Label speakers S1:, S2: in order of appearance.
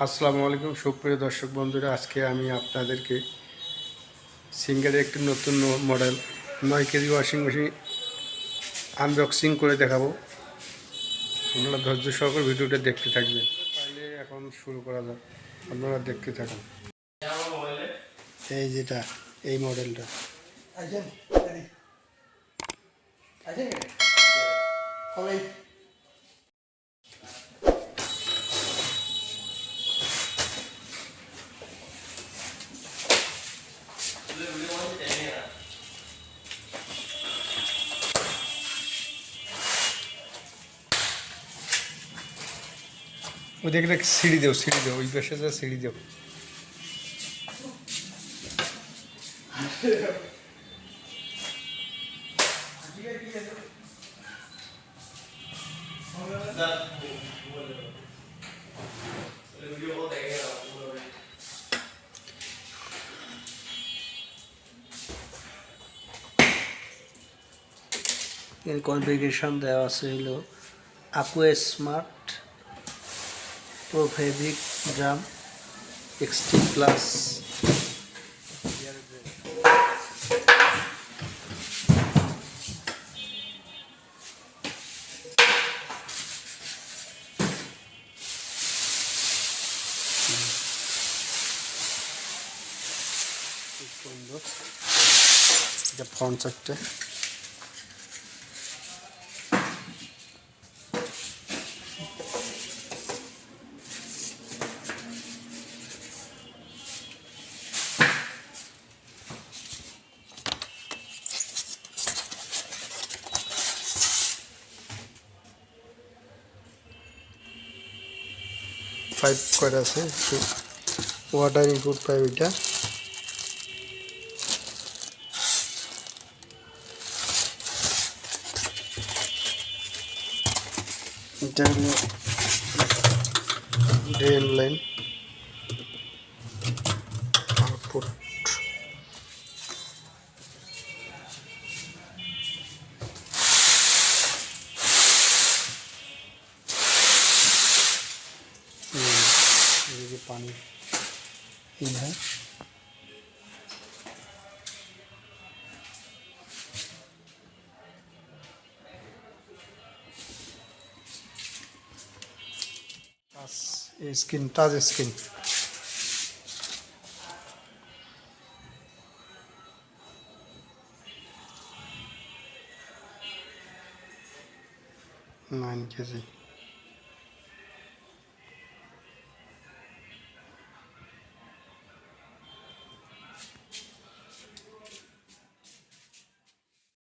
S1: আসসালামু আলাইকুম সুপ্রিয় দর্শক বন্ধুরা, আজকে আমি আপনাদেরকে সিঙ্গারের একটি নতুন model 9 KG washing machine unboxing করে দেখাবো। আপনারা ধৈর্য সহকারে ভিডিওটা দেখতে থাকবেন। তাহলে এখন শুরু করা যাক, আপনারা দেখতে থাকুন। এই যেটা এই মডেলটা ওদিকে সিঁড়ি দেও, ওই পাশে যা সিঁড়ি দেও। এর কনফিগারেশন দেওয়া আছে হলো aqua smart pro fabric drum XT plus এটা ফ্রন্ট সাইডটা। পাইপ করা আছে, ওয়াটার ইনপুট পাইপ এটা। এটা হলো ড্রেন লাইন আউটপুট। ये पानी इन है। Skin touch skin nine KG.